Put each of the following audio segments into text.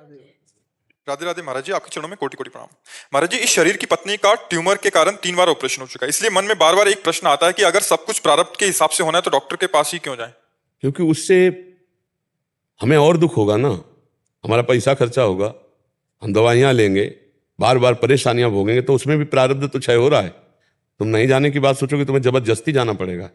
राधे राधे महाराज जी, आपके चरणों में कोटि कोटि प्रणाम। महाराज जी, इस शरीर की पत्नी का ट्यूमर के कारण 3 बार ऑपरेशन हो चुका है, इसलिए मन में बार बार एक प्रश्न आता है कि अगर सब कुछ प्रारब्ध के हिसाब से होना है तो डॉक्टर के पास ही क्यों जाएं? क्योंकि उससे हमें और दुख होगा ना, हमारा पैसा खर्चा होगा, हम दवाइयाँ लेंगे, बार बार परेशानियां भोगेंगे, तो उसमें भी प्रारब्ध तो क्षय हो रहा है। तुम नहीं जाने की बात सोचोगे, तुम्हें जबरदस्ती जाना पड़ेगा,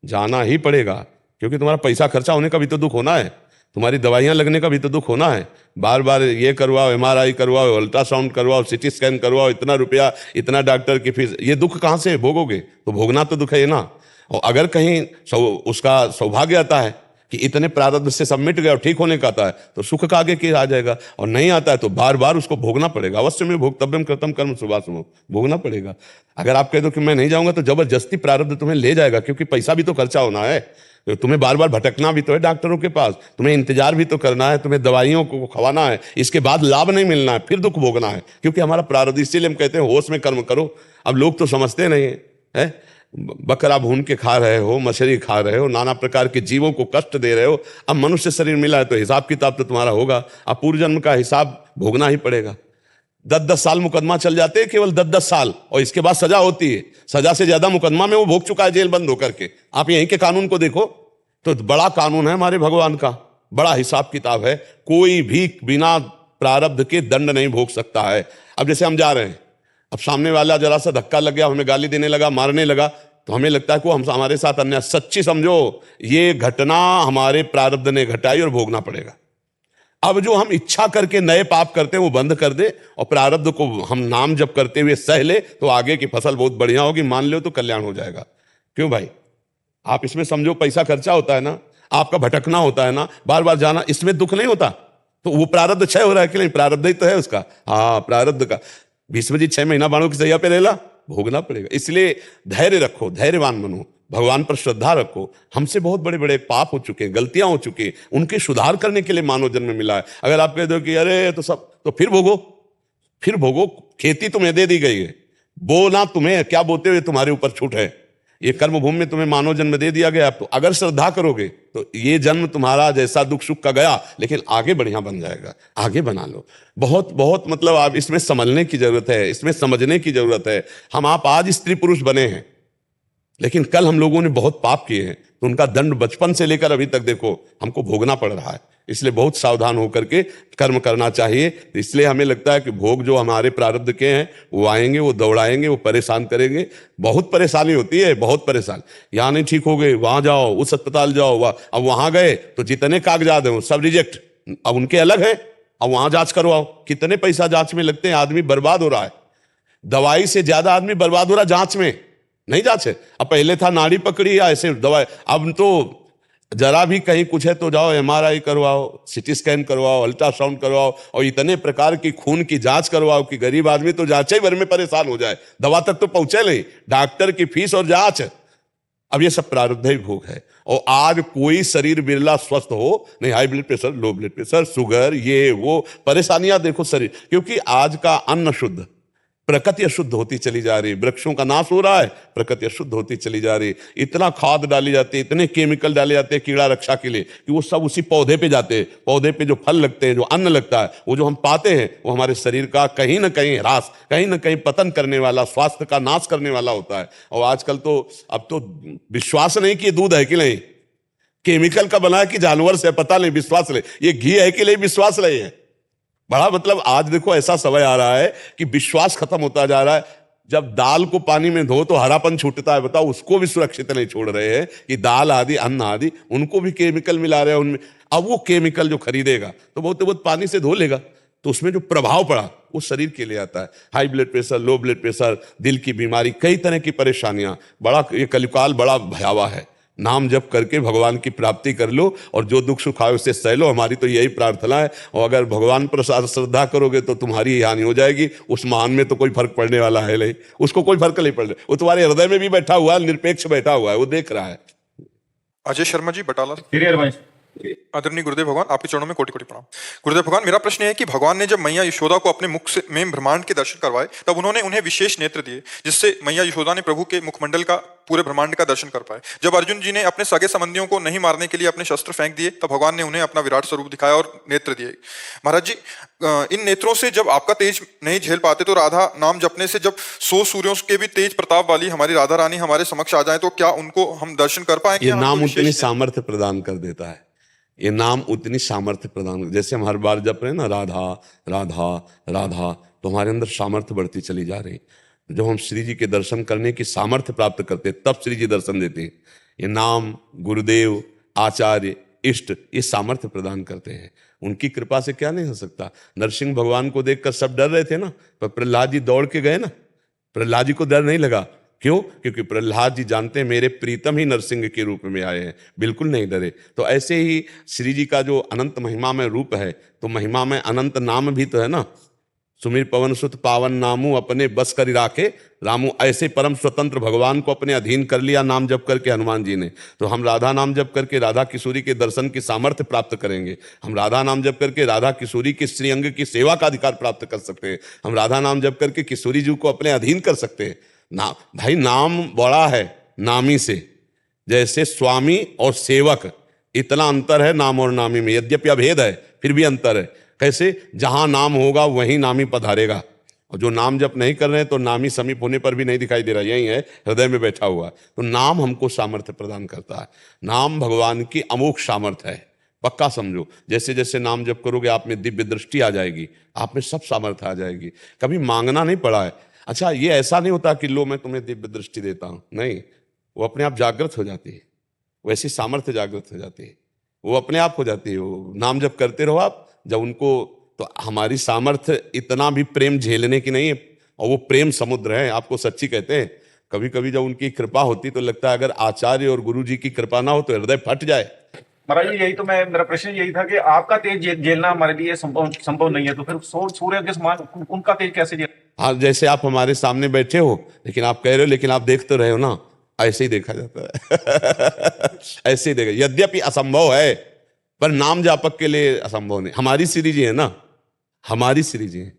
जाना ही पड़ेगा, क्योंकि तुम्हारा पैसा खर्चा होने का भी तो दुख होना है, तुम्हारी दवाइयाँ लगने का भी तो दुख होना है। बार बार ये करवाओ, MRI करवाओ, अल्ट्रासाउंड करवाओ, CT स्कैन करवाओ, इतना रुपया, इतना डॉक्टर की फीस, ये दुख कहाँ से भोगोगे? तो भोगना तो दुख है ना। और अगर कहीं उसका सौभाग्य आता है कि इतने प्रारब्ध से सब मिट गया और ठीक होने का आता है, तो सुख का आगे आ जाएगा, और नहीं आता है तो बार बार उसको भोगना पड़ेगा। अवश्य में भोक्तव्यम कृतम कर्म शुभाशुभम, भोगना पड़ेगा। अगर आप कह दो कि मैं नहीं जाऊंगा, तो जबरदस्ती प्रारब्ध तुम्हें ले जाएगा, क्योंकि पैसा भी तो खर्चा होना है, तुम्हें बार बार भटकना भी तो है डॉक्टरों के पास, तुम्हें इंतजार भी तो करना है, तुम्हें दवाइयों को खवाना है, इसके बाद लाभ नहीं मिलना है, फिर दुख भोगना है, क्योंकि हमारा प्रारब्ध। इसीलिए हम कहते हैं होश में कर्म करो। अब लोग तो समझते नहीं है, बकरा भून के खा रहे हो, मछली खा रहे हो, नाना प्रकार के जीवों को कष्ट दे रहे हो। अब मनुष्य शरीर मिला है तो हिसाब किताब तो तुम्हारा होगा, अब पूर्व जन्म का हिसाब भोगना ही पड़ेगा। 10-10 साल मुकदमा चल जाते हैं, केवल 10-10 साल, और इसके बाद सजा होती है। सजा से ज्यादा मुकदमा में वो भोग चुका है जेल बंद होकर के। आप यहीं के कानून को देखो तो बड़ा कानून है हमारे भगवान का, बड़ा हिसाब किताब है। कोई भी बिना प्रारब्ध के दंड नहीं भोग सकता है। अब जैसे हम जा रहे हैं, अब सामने वाला जरा सा धक्का लग गया, हमें गाली देने लगा, मारने लगा, तो हमें लगता है कि हम हमारे साथ अन्याय। सच्ची समझो, ये घटना हमारे प्रारब्ध ने घटाई और भोगना पड़ेगा। अब जो हम इच्छा करके नए पाप करते हैं वो बंद कर दे, और प्रारब्ध को हम नाम जप करते हुए सह ले, तो आगे की फसल बहुत बढ़िया होगी। मान लो तो कल्याण हो जाएगा। क्यों भाई? आप इसमें समझो, पैसा खर्चा होता है ना, आपका भटकना होता है ना, बार बार जाना, इसमें दुख नहीं होता। तो वो प्रारब्ध क्षय हो रहा है कि नहीं? प्रारब्ध ही तो है उसका। हाँ, प्रारब्ध का भीष्म 6 महीना बाणों की सैया पे ले ला, भोगना पड़ेगा। इसलिए धैर्य रखो, धैर्यवान बनो, भगवान पर श्रद्धा रखो। हमसे बहुत बड़े बड़े पाप हो चुके, गलतियां हो चुकी, उनके सुधार करने के लिए मानव जन्म मिला है। अगर आप कह दो कि अरे तो सब, तो फिर भोगो, फिर भोगो। खेती तुम्हें दे दी गई है, बोना तुम्हें क्या बोते हुए तुम्हारे ऊपर छूट है। ये कर्म भूमि में तुम्हें मानव जन्म दे दिया गया। तो अगर श्रद्धा करोगे तो ये जन्म तुम्हारा जैसा दुख सुख का गया, लेकिन आगे बढ़िया बन जाएगा। आगे बना लो। बहुत बहुत मतलब आप इसमें समझने की जरूरत है, इसमें समझने की जरूरत है। हम आप आज स्त्री पुरुष बने हैं, लेकिन कल हम लोगों ने बहुत पाप किए हैं, तो उनका दंड बचपन से लेकर अभी तक देखो हमको भोगना पड़ रहा है। इसलिए बहुत सावधान होकर के कर्म करना चाहिए। इसलिए हमें लगता है कि भोग जो हमारे प्रारब्ध के हैं वो आएंगे, वो दौड़ाएंगे, वो परेशान करेंगे। बहुत परेशानी होती है, बहुत परेशान। यहाँ नहीं ठीक हो गए, वहां जाओ, उस अस्पताल जाओ, अब वहां गए तो जितने कागजात हैं सब रिजेक्ट, अब उनके अलग है, अब वहां जांच करवाओ। कितने पैसा जांच में लगते हैं, आदमी बर्बाद हो रहा है। दवाई से ज्यादा आदमी बर्बाद हो रहा है जांच में, नहीं जांचे। अब पहले था नाड़ी पकड़ी या ऐसे दवाई, अब तो जरा भी कहीं कुछ है तो जाओ MRI करवाओ, CT स्कैन करवाओ, अल्ट्रासाउंड करवाओ, और इतने प्रकार की खून की जांच करवाओ कि गरीब आदमी तो जांचे भर में परेशान हो जाए, दवा तक तो पहुंचे नहीं, डॉक्टर की फीस और जांच। अब ये सब प्रारब्ध ही भोग है। और आज कोई शरीर बिरला स्वस्थ हो नहीं, high blood pressure, low blood pressure, sugar, ये वो परेशानियां देखो शरीर, क्योंकि आज का अन्न शुद्ध, प्रकृति अशुद्ध होती चली जा रही। वृक्षों का नाश हो रहा है, प्रकृति अशुद्ध होती चली जा रही। इतना खाद डाली जाती है, इतने केमिकल डाले जाते हैं कीड़ा रक्षा के लिए, कि वो सब उसी पौधे पे जाते हैं। पौधे पे जो फल लगते हैं, जो अन्न लगता है, वो जो हम पाते हैं, वो हमारे शरीर का कहीं ना कहीं ह्रास, कहीं ना कहीं पतन करने वाला, स्वास्थ्य का नाश करने वाला होता है। और आजकल तो अब तो विश्वास नहीं कि दूध है कि नहीं, केमिकल का बना है कि जानवर से, पता नहीं, विश्वास नहीं। ये घी है कि नहीं, विश्वास नहीं है। बड़ा मतलब आज देखो ऐसा समय आ रहा है कि विश्वास खत्म होता जा रहा है। जब दाल को पानी में धो तो हरापन छूटता है, बताओ, उसको भी सुरक्षित नहीं छोड़ रहे हैं कि दाल आदि, अन्न आदि, उनको भी केमिकल मिला रहे हैं उनमें। अब वो केमिकल जो खरीदेगा तो बहुत पानी से धो लेगा, तो उसमें जो प्रभाव पड़ा वो शरीर के लिए आता है। High blood pressure, low blood pressure, दिल की बीमारी, कई तरह की परेशानियां। बड़ा ये कलिकाल बड़ा भयावह है। नाम जप करके भगवान की प्राप्ति कर लो, और जो दुख सुख आए उससे सह लो। हमारी तो यही प्रार्थना है। और अगर भगवान पर श्रद्धा करोगे तो तुम्हारी ही हानि हो जाएगी। उस महान में तो कोई फर्क पड़ने वाला है नहीं, उसको कोई फर्क नहीं पड़ रहा। वो तुम्हारे हृदय में भी बैठा हुआ है, निरपेक्ष बैठा हुआ है, वो देख रहा है। अजय शर्मा जी, बटाला। सीरियल वंश आदरणीय गुरुदेव भगवान, आपके चरणों में कोटि कोटि प्रणाम। गुरुदेव भगवान, मेरा प्रश्न है कि भगवान ने जब मैया यशोदा को अपने मुख से में ब्रह्मांड के दर्शन करवाए, तब उन्होंने उन्हें विशेष नेत्र दिए, जिससे मैया यशोदा ने प्रभु के मुखमंडल का, पूरे ब्रह्मांड का दर्शन कर पाए। जब अर्जुन जी ने अपने सगे संबंधियों को नहीं मारने के लिए अपने शस्त्र फेंक दिए, तब भगवान ने उन्हें अपना विराट स्वरूप दिखाया और नेत्र दिए। महाराज जी, इन नेत्रों से जब आपका तेज नहीं झेल पाते, तो राधा नाम जपने से जब 100 सूर्यों के भी तेज प्रताप वाली हमारी राधा रानी हमारे समक्ष आ जाए, तो क्या उनको हम दर्शन कर पाएंगे? ये नाम उतनी सामर्थ्य प्रदान कर देता है, ये नाम उतनी सामर्थ्य प्रदान, जैसे हम हर बार जप रहे हैं ना, राधा राधा राधा, तो हमारे अंदर सामर्थ्य बढ़ती चली जा रही। जब हम श्री जी के दर्शन करने की सामर्थ्य प्राप्त करते हैं, तब श्री जी दर्शन देते हैं। ये नाम, गुरुदेव, आचार्य, इष्ट, ये सामर्थ्य प्रदान करते हैं। उनकी कृपा से क्या नहीं हो सकता। नरसिंह भगवान को देखकर सब डर रहे थे ना, पर प्रहलाद जी दौड़ के गए ना, प्रहलाद जी को डर नहीं लगा। क्यों? क्योंकि प्रहलाद जी जानते हैं मेरे प्रीतम ही नरसिंह के रूप में आए हैं, बिल्कुल नहीं डरे। तो ऐसे ही श्री जी का जो अनंत महिमा में रूप है, तो महिमा में अनंत नाम भी तो है ना। सुमिर पवन सुत पावन नामू अपने बस कर राखे रामू, ऐसे परम स्वतंत्र भगवान को अपने अधीन कर लिया नाम जप करके हनुमान जी ने। तो हम राधा नाम जप करके राधा किशोरी के दर्शन की सामर्थ्य प्राप्त करेंगे। हम राधा नाम जप करके राधा किशोरी के श्रीअंग की सेवा का अधिकार प्राप्त कर सकते हैं। हम राधा नाम जप करके किशोरी जी को अपने अधीन कर सकते हैं। ना भाई, नाम बड़ा है नामी से, जैसे स्वामी और सेवक, इतना अंतर है नाम और नामी में। यद्यपि अभेद है, फिर भी अंतर है। कैसे? जहां नाम होगा वहीं नामी पधारेगा, और जो नाम जप नहीं कर रहे हैं तो नामी समीप होने पर भी नहीं दिखाई दे रहा, यही है, हृदय में बैठा हुआ। तो नाम हमको सामर्थ्य प्रदान करता है। नाम भगवान की अमोघ सामर्थ्य है, पक्का समझो। जैसे जैसे नाम जप करोगे आप में दिव्य दृष्टि आ जाएगी, आप में सब सामर्थ्य आ जाएगी। कभी मांगना नहीं पड़ा है। अच्छा, ये ऐसा नहीं होता कि लो मैं तुम्हें दिव्य दृष्टि देता हूं, नहीं, वो अपने आप जागृत हो जाती है, वैसी सामर्थ्य जागृत हो जाती है, वो अपने आप हो जाती है। वो नाम जप करते रहो आप, जब उनको, तो हमारी सामर्थ्य इतना भी प्रेम झेलने की नहीं है, और वो प्रेम समुद्र है, आपको सच्ची कहते हैं। कभी कभी जब उनकी कृपा होती तो लगता है अगर आचार्य और गुरु जी की कृपा ना हो तो हृदय फट जाए। महाराज जी, यही तो मेरा प्रश्न यही था कि आपका तेज झेलना हमारे लिए संभव नहीं है, तो फिर सूर्य के समान उनका तेज कैसे झेल? हाँ, जैसे आप हमारे सामने बैठे हो, लेकिन आप कह रहे हो, लेकिन आप देख तो रहे हो ना, ऐसे ही देखा जाता है। ऐसे ही देखा, यद्यपि असंभव है, पर नाम जापक के लिए असंभव नहीं। हमारी श्री जी है ना, हमारी श्री जी है,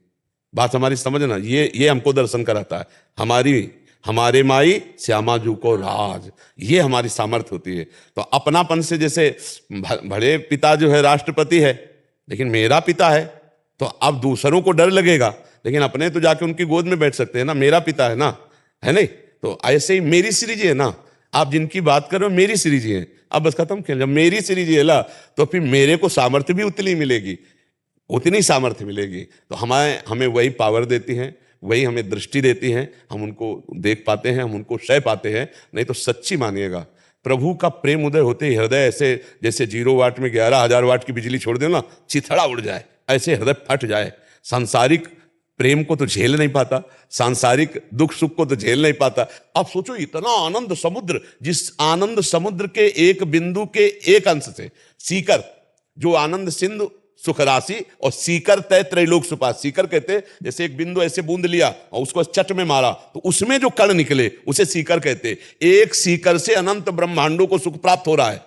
बात हमारी समझना। ये हमको दर्शन कराता है। हमारे माई श्यामा जू को राज, ये हमारी सामर्थ्य होती है। तो अपनापन से, जैसे बड़े पिता जो है राष्ट्रपति है, लेकिन मेरा पिता है, तो अब दूसरों को डर लगेगा, लेकिन अपने तो जाके उनकी गोद में बैठ सकते हैं ना, मेरा पिता है ना, है नहीं? तो ऐसे ही मेरी श्री जी है ना, आप जिनकी बात कर रहे हो मेरी श्री जी है। अब बस खत्म खेल, जब मेरी श्री जी है ला, तो फिर मेरे को सामर्थ्य भी उतनी मिलेगी, उतनी सामर्थ्य मिलेगी। तो हमें वही पावर देती हैं, वही हमें दृष्टि देती हैं, हम उनको देख पाते हैं, हम उनको सह पाते हैं। नहीं तो सच्ची मानिएगा, प्रभु का प्रेम उदय होते ही हृदय ऐसे, जैसे 0 वाट में 11,000 वाट की बिजली छोड़ दे ना, चिथड़ा उड़ जाए, ऐसे हृदय फट जाए। सांसारिक प्रेम को तो झेल नहीं पाता, सांसारिक दुख सुख को तो झेल नहीं पाता। आप सोचो, इतना आनंद समुद्र, जिस आनंद समुद्र के एक बिंदु के एक अंश से सीकर, जो आनंद सिंधु सुख राशि और सीकर तय त्रैलोक सुपास। सीकर कहते जैसे एक बिंदु ऐसे बूंद लिया और उसको चट में मारा तो उसमें जो कण निकले उसे सीकर कहते। एक सीकर से अनंत ब्रह्मांडों को सुख प्राप्त हो रहा है,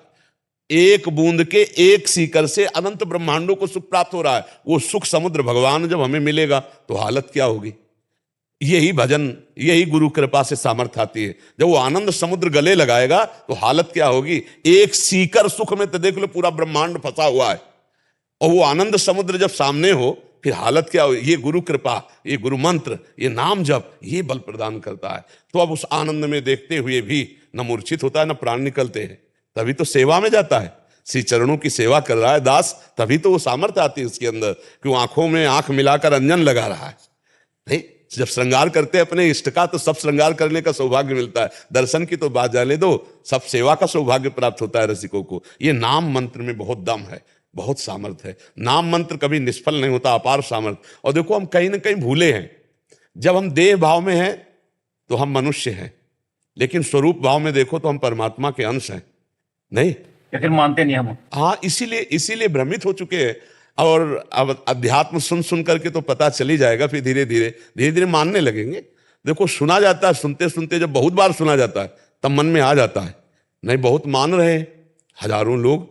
एक बूंद के एक सीकर से अनंत ब्रह्मांडों को सुख प्राप्त हो रहा है। वो सुख समुद्र भगवान जब हमें मिलेगा तो हालत क्या होगी। यही भजन, यही गुरु कृपा से सामर्थ्य आती है। जब वो आनंद समुद्र गले लगाएगा तो हालत क्या होगी। एक सीकर सुख में तो देख लो पूरा ब्रह्मांड फंसा हुआ है, और वो आनंद समुद्र जब सामने हो फिर हालत क्या हो। ये गुरु कृपा, ये गुरु मंत्र, ये नाम जप, ये बल प्रदान करता है। तो अब उस आनंद में देखते हुए भी न मूर्छित होता है, न प्राण निकलते हैं। तभी तो सेवा में जाता है, श्री चरणों की सेवा कर रहा है दास, तभी तो वो सामर्थ्य आती है उसके अंदर। क्यों आंखों में आंख मिलाकर अंजन लगा रहा है। नहीं, जब श्रृंगार करते हैं अपने इष्ट का तो सब श्रृंगार करने का सौभाग्य मिलता है। दर्शन की तो बात जाने दो, सब सेवा का सौभाग्य प्राप्त होता है रसिकों को। ये नाम मंत्र में बहुत दम है, बहुत सामर्थ्य है। नाम मंत्र कभी निष्फल नहीं होता, अपार सामर्थ्य। और देखो हम कहीं ना कहीं भूले हैं, जब हम देह भाव में हैं तो हम मनुष्य हैं, लेकिन स्वरूप भाव में देखो तो हम परमात्मा के अंश हैं। नहीं, लेकिन मानते नहीं हम। हाँ, इसीलिए भ्रमित हो चुके हैं। और अब अध्यात्म सुन करके तो पता चली जाएगा, फिर धीरे धीरे मानने लगेंगे। देखो सुना जाता है, सुनते सुनते जब बहुत बार सुना जाता है तब मन में आ जाता है। नहीं, बहुत मान रहे हैं, हजारों लोग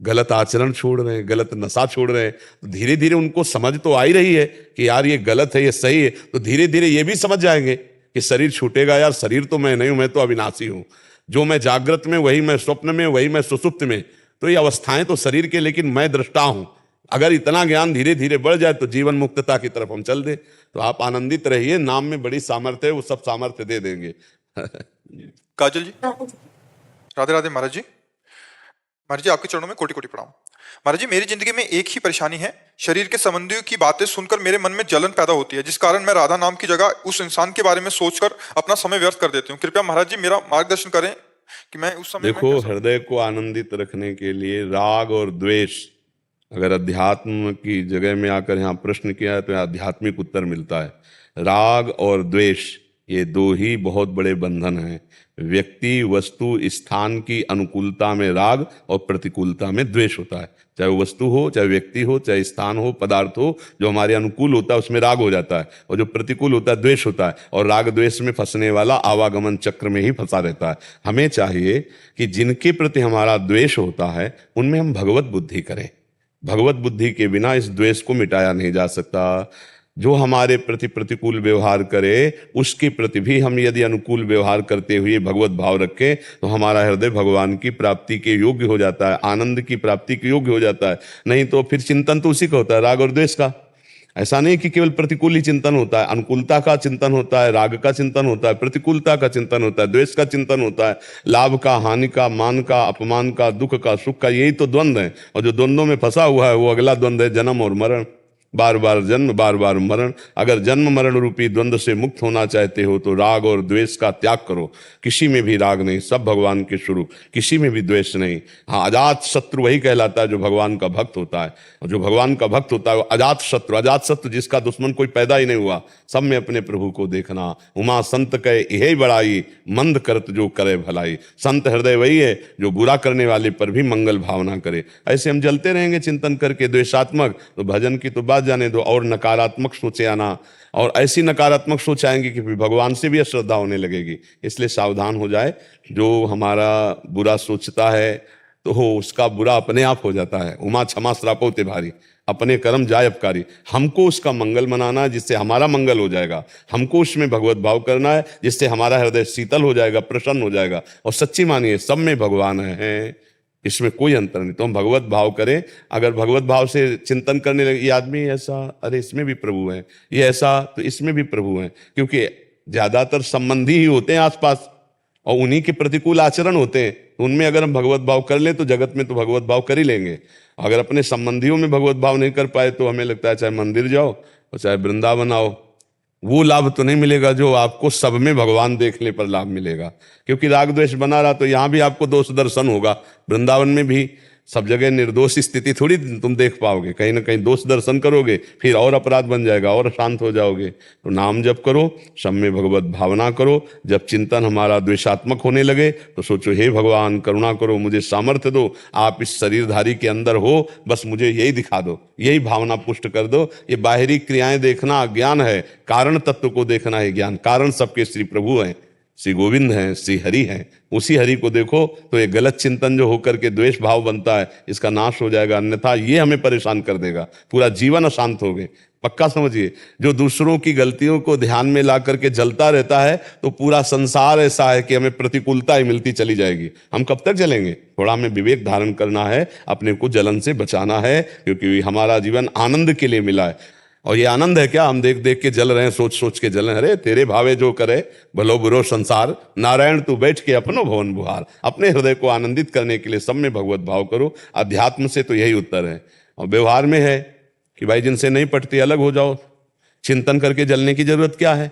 गलत आचरण छोड़ रहे हैं, गलत नशा छोड़ रहे हैं, तो धीरे धीरे उनको समझ तो आ ही रही है कि यार ये गलत है, ये सही है, तो धीरे धीरे ये भी समझ जाएंगे कि शरीर छूटेगा, यार शरीर तो मैं नहीं हूं, मैं तो अविनाशी हूं, जो मैं जागृत में वही मैं स्वप्न में, वही मैं सुषुप्त में, तो ये अवस्थाएं तो शरीर के, लेकिन मैं दृष्टा हूं। अगर इतना ज्ञान धीरे धीरे बढ़ जाए तो जीवन मुक्तता की तरफ हम चल दे। तो आप आनंदित रहिए, नाम में बड़ी सामर्थ्य है, वो सब सामर्थ्य दे देंगे। काजल जी, राधे राधे महाराज जी। महाराज जी, आपके चरणों में कोटि कोटि प्रणाम। महाराज जी, मेरी जिंदगी में एक ही परेशानी है, शरीर के संबंधियों की बातें सुनकर मेरे मन में जलन पैदा होती है, जिस कारण मैं राधा नाम की जगह उस इंसान के बारे में सोचकर अपना समय व्यर्थ कर देती हूँ। कृपया महाराज जी मेरा मार्गदर्शन करें कि मैं उस समय देखो, हृदय को आनंदित रखने के लिए राग और द्वेष, अगर अध्यात्म की जगह में आकर यहाँ प्रश्न किया है तो यहाँ आध्यात्मिक उत्तर मिलता है। राग और द्वेष ये दो ही बहुत बड़े बंधन हैं। व्यक्ति, वस्तु, स्थान की अनुकूलता में राग और प्रतिकूलता में द्वेष होता है। चाहे वो वस्तु हो, चाहे व्यक्ति हो, चाहे स्थान हो, पदार्थ हो, जो हमारे अनुकूल होता है उसमें राग हो जाता है, और जो प्रतिकूल होता है द्वेष होता है, और राग द्वेष में फंसने वाला आवागमन चक्र में ही फंसा रहता है। हमें चाहिए कि जिनके प्रति हमारा द्वेष होता है उनमें हम भगवत बुद्धि करें। भगवत बुद्धि के बिना इस द्वेष को मिटाया नहीं जा सकता। जो हमारे प्रति प्रतिकूल व्यवहार करे उसके प्रति भी हम यदि अनुकूल व्यवहार करते हुए भगवत भाव रखें तो हमारा हृदय भगवान की प्राप्ति के योग्य हो जाता है, आनंद की प्राप्ति के योग्य हो जाता है। नहीं तो फिर चिंतन तो उसी का होता है, राग और द्वेष का। ऐसा नहीं कि केवल प्रतिकूल ही चिंतन होता है, अनुकूलता का चिंतन होता है, राग का चिंतन होता है, प्रतिकूलता का चिंतन होता है, द्वेष का चिंतन होता है, लाभ का, हानि का, मान का, अपमान का, दुख का, सुख का, यही तो द्वंद्व है। और जो द्वंद्वों में फंसा हुआ है वो अगला द्वंद्व है जन्म और मरण। बार बार जन्म, बार बार मरण। अगर जन्म मरण रूपी द्वंद्व से मुक्त होना चाहते हो तो राग और द्वेष का त्याग करो। किसी में भी राग नहीं, सब भगवान के स्वरूप, किसी में भी द्वेष नहीं। हाँ, अजात शत्रु वही कहलाता है जो भगवान का भक्त होता है, और जो भगवान का भक्त होता है वो अजात शत्रु। अजात शत्रु जिसका दुश्मन कोई पैदा ही नहीं हुआ, सब में अपने प्रभु को देखना। उमा संत कहे यही बड़ाई, मंद करत जो करे भलाई। संत हृदय वही है जो बुरा करने वाले पर भी मंगल भावना करे। ऐसे हम जलते रहेंगे चिंतन करके द्वेषात्मक, तो भजन की तो बात जाने दो, और नकारात्मक सोचे आना, और ऐसी नकारात्मक सोच आएंगे कि भगवान से भी अश्रद्धा होने लगेगी। इसलिए सावधान हो जाए। जो हमारा बुरा सोचता है तो हो उसका बुरा अपने आप हो जाता है। उमा क्षमा श्रापो ते भारी, अपने कर्म जाय अपकारी। हमको उसका मंगल मनाना है जिससे हमारा मंगल हो जाएगा। हमको उसमें भगवत भाव करना है जिससे हमारा हृदय शीतल हो जाएगा, प्रसन्न हो जाएगा। और सच्ची मानिए, सब में भगवान है, इसमें कोई अंतर नहीं। तो हम भगवत भाव करें। अगर भगवत भाव से चिंतन करने लगे, ये आदमी ऐसा, अरे इसमें भी प्रभु है, ये ऐसा, तो इसमें भी प्रभु है। क्योंकि ज्यादातर संबंधी ही होते हैं आसपास, और उन्हीं के प्रतिकूल आचरण होते हैं। तो उनमें अगर हम भगवत भाव कर लें तो जगत में तो भगवत भाव कर ही लेंगे। अगर अपने संबंधियों में भगवत भाव नहीं कर पाए तो हमें लगता है चाहे मंदिर जाओ और चाहे वृंदावन आओ, वो लाभ तो नहीं मिलेगा जो आपको सब में भगवान देखने पर लाभ मिलेगा। क्योंकि राग द्वेष बना रहा तो यहाँ भी आपको दोष दर्शन होगा, वृंदावन में भी सब जगह निर्दोष स्थिति थोड़ी तुम देख पाओगे, कहीं ना कहीं दोष दर्शन करोगे, फिर और अपराध बन जाएगा और शांत हो जाओगे। तो नाम जप करो, सब में भगवत भावना करो। जब चिंतन हमारा द्वेषात्मक होने लगे तो सोचो, हे भगवान करुणा करो, मुझे सामर्थ्य दो, आप इस शरीरधारी के अंदर हो, बस मुझे यही दिखा दो, यही भावना पुष्ट कर दो। ये बाहरी क्रियाएं देखना अज्ञान है, कारण तत्व को देखना है ज्ञान। कारण सबके श्री प्रभु हैं, श्री गोविंद हैं, श्री हरि हैं। उसी हरि को देखो तो ये गलत चिंतन जो होकर के द्वेष भाव बनता है इसका नाश हो जाएगा। अन्यथा ये हमें परेशान कर देगा, पूरा जीवन अशांत हो गए। पक्का समझिए, जो दूसरों की गलतियों को ध्यान में ला करके जलता रहता है तो पूरा संसार ऐसा है कि हमें प्रतिकूलता ही मिलती चली जाएगी। हम कब तक जलेंगे? थोड़ा हमें विवेक धारण करना है, अपने को जलन से बचाना है, क्योंकि हमारा जीवन आनंद के लिए मिला है। और ये आनंद है क्या? हम देख देख के जल रहे हैं, सोच सोच के जल रहे हैं। अरे तेरे भावे जो करे भलो बुरो संसार, नारायण तू बैठ के अपनो भवन बुहार। अपने हृदय को आनंदित करने के लिए सब में भगवत भाव करो। अध्यात्म से तो यही उत्तर है। और व्यवहार में है कि भाई जिनसे नहीं पटती अलग हो जाओ, चिंतन करके जलने की जरूरत क्या है।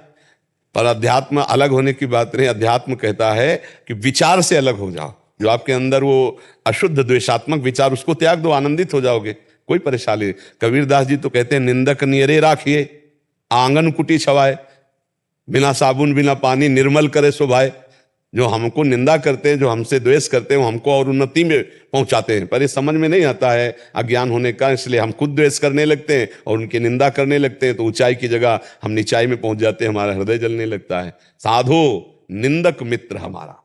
पर अध्यात्म अलग होने की बात नहीं, अध्यात्म कहता है कि विचार से अलग हो जाओ। जो आपके अंदर वो अशुद्ध द्वेषात्मक विचार, उसको त्याग दो, आनंदित हो जाओगे, कोई परेशानी। कबीरदास जी तो कहते हैं, निंदक नियरे राखिए, आंगन कुटी छवाए, बिना साबुन बिना पानी निर्मल करे शोभाए। जो हमको निंदा करते हैं, जो हमसे द्वेष करते हैं, वो हमको और उन्नति में पहुंचाते हैं। पर ये समझ में नहीं आता है अज्ञान होने का, इसलिए हम खुद द्वेष करने लगते हैं और उनकी निंदा करने लगते हैं। तो ऊंचाई की जगह हम नीचाई में पहुंच जाते हैं, हमारा हृदय जलने लगता है। साधो निंदक मित्र हमारा,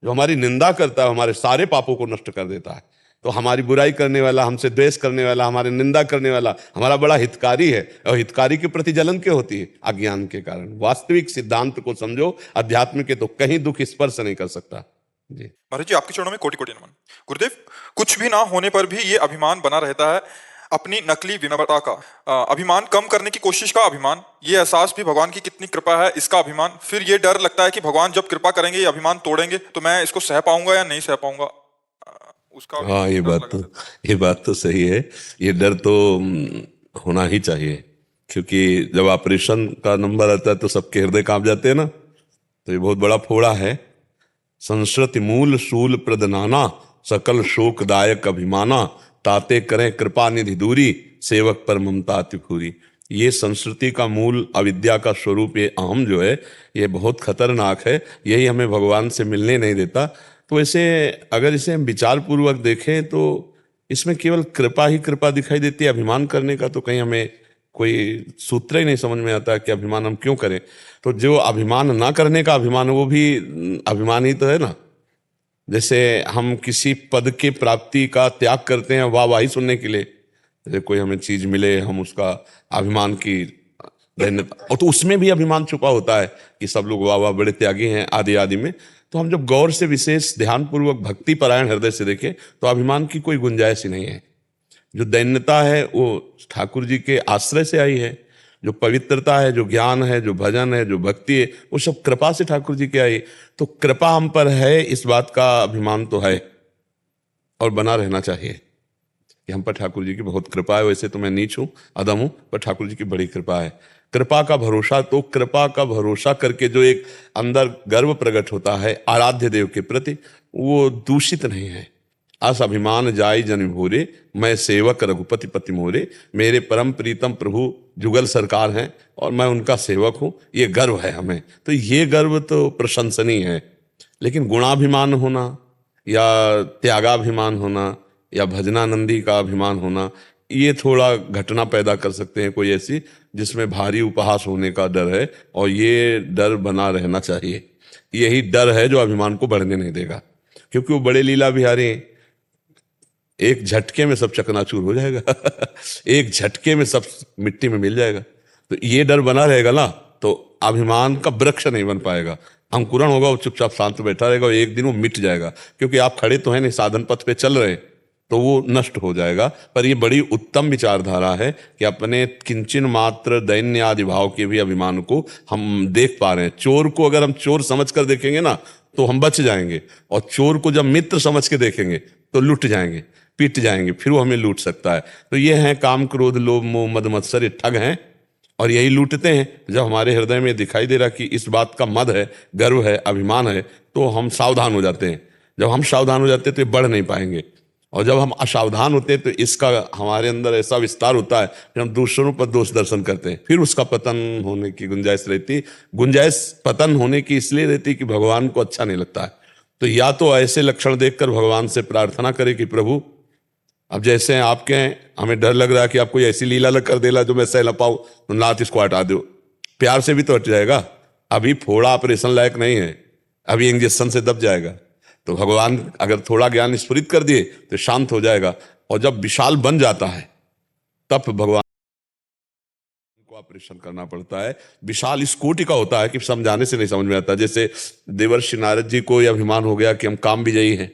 जो हमारी निंदा करता है हमारे सारे पापों को नष्ट कर देता है। तो हमारी बुराई करने वाला, हमसे द्वेष करने वाला, हमारी निंदा करने वाला हमारा बड़ा हितकारी है। और हितकारी के प्रति जलन क्यों होती है? अज्ञान के कारण। वास्तविक सिद्धांत को समझो, अध्यात्म के, तो कहीं दुख स्पर्श नहीं कर सकता। जी महाराज जी, आपके चरणों में कोटि कोटि नमन। गुरुदेव, कुछ भी ना होने पर भी ये अभिमान बना रहता है, अपनी नकली विनम्रता का अभिमान, कम करने की कोशिश का अभिमान, ये एहसास भी भगवान की कितनी कृपा है इसका अभिमान, फिर ये डर लगता है कि भगवान जब कृपा करेंगे, ये अभिमान तोड़ेंगे तो मैं इसको सह पाऊंगा या नहीं सह पाऊंगा, उसका भी हाँ, डर लगा रहता है। ये बात तो सही है। ये डर तो होना ही चाहिए, क्योंकि जब ऑपरेशन का नंबर आता है तो सबके हृदय कांप जाते हैं ना। तो ये बहुत बड़ा फोड़ा है। संस्कृति मूल शूल प्रदनाना, सकल शोकदायक अभिमाना, ताते करें कृपा निधि दूरी, सेवक पर ममता अति पूरी। ये संस्कृति का मूल, अविद्या का स्वरूप, ये अहम जो है, ये बहुत खतरनाक है। यही हमें भगवान से मिलने नहीं देता। तो ऐसे अगर इसे हम विचार पूर्वक देखें तो इसमें केवल कृपा ही कृपा दिखाई देती है। अभिमान करने का तो कहीं हमें कोई सूत्र ही नहीं समझ में आता कि अभिमान हम क्यों करें। तो जो अभिमान ना करने का अभिमान, वो भी अभिमान ही तो है ना। जैसे हम किसी पद के प्राप्ति का त्याग करते हैं वाहवाही सुनने के लिए, जैसे कोई हमें चीज मिले, हम उसका अभिमान की धन्यता, और तो उसमें भी अभिमान छुपा होता है कि सब लोग वाह वाह बड़े त्यागी हैं आदि आदि में। तो हम जब गौर से, विशेष ध्यानपूर्वक, भक्ति परायण हृदय से देखें तो अभिमान की कोई गुंजाइश ही नहीं है। जो दैन्यता है वो ठाकुर जी के आश्रय से आई है। जो पवित्रता है, जो ज्ञान है, जो भजन है, जो भक्ति है, वो सब कृपा से ठाकुर जी की आई। तो कृपा हम पर है, इस बात का अभिमान तो है और बना रहना चाहिए कि हम पर ठाकुर जी की बहुत कृपा है। वैसे तो मैं नीच हूँ, अदम हूँ, पर ठाकुर जी की बड़ी कृपा है। कृपा का भरोसा, तो कृपा का भरोसा करके जो एक अंदर गर्व प्रकट होता है आराध्य देव के प्रति, वो दूषित नहीं है। अस अभिमान जाय जन भोरे, मैं सेवक रघुपति पति मोरे। मेरे परम प्रीतम प्रभु जुगल सरकार हैं और मैं उनका सेवक हूँ, ये गर्व है हमें। तो ये गर्व तो प्रशंसनीय है। लेकिन गुणाभिमान होना या त्यागाभिमान होना या भजनानंदी का अभिमान होना, ये थोड़ा घटना पैदा कर सकते हैं कोई ऐसी जिसमें भारी उपहास होने का डर है। और ये डर बना रहना चाहिए। यही डर है जो अभिमान को बढ़ने नहीं देगा, क्योंकि वो बड़े लीला बिहारी हैं। एक झटके में सब चकनाचूर हो जाएगा एक झटके में सब मिट्टी में मिल जाएगा। तो ये डर बना रहेगा ना, तो अभिमान का वृक्ष नहीं बन पाएगा। अंकुरण होगा, वो चुपचाप शांत बैठा रहेगा और एक दिन वो मिट जाएगा। क्योंकि आप खड़े तो हैं नहीं, साधन पथ पे चल रहे हैं, तो वो नष्ट हो जाएगा। पर ये बड़ी उत्तम विचारधारा है कि अपने किंचन मात्र दैन्य आदि भाव के भी अभिमान को हम देख पा रहे हैं। चोर को अगर हम चोर समझ कर देखेंगे ना तो हम बच जाएंगे, और चोर को जब मित्र समझ के देखेंगे तो लुट जाएंगे, पीट जाएंगे, फिर वो हमें लूट सकता है। तो ये हैं काम क्रोध लोभ मोह मद मत्सर, ये ठग हैं और यही लूटते हैं। जब हमारे हृदय में दिखाई दे रहा कि इस बात का मद है, गर्व है, अभिमान है, तो हम सावधान हो जाते हैं। जब हम सावधान हो जाते हैं तो ये बढ़ नहीं पाएंगे। और जब हम असावधान होते हैं तो इसका हमारे अंदर ऐसा विस्तार होता है कि हम दूसरों पर दोष दर्शन करते हैं, फिर उसका पतन होने की गुंजाइश रहती। गुंजाइश पतन होने की इसलिए रहती कि भगवान को अच्छा नहीं लगता है। तो या तो ऐसे लक्षण देखकर भगवान से प्रार्थना करे कि प्रभु अब जैसे आपके हैं, हमें डर लग रहा है कि आप कोई ऐसी लीला कर देला जो मैं सह न पाऊं, तो लात इसको हटा दो। प्यार से भी तो हट जाएगा। अभी फोड़ा ऑपरेशन लायक नहीं है, अभी इंजेक्शन से दब जाएगा। तो भगवान अगर थोड़ा ज्ञान स्फुरित कर दिए तो शांत हो जाएगा। और जब विशाल बन जाता है तब भगवान को ऑपरेशन करना पड़ता है। विशाल इस कोटि का होता है कि समझाने से नहीं समझ में आता। जैसे देवर्षि नारद जी को यह अभिमान हो गया कि हम काम विजयी हैं।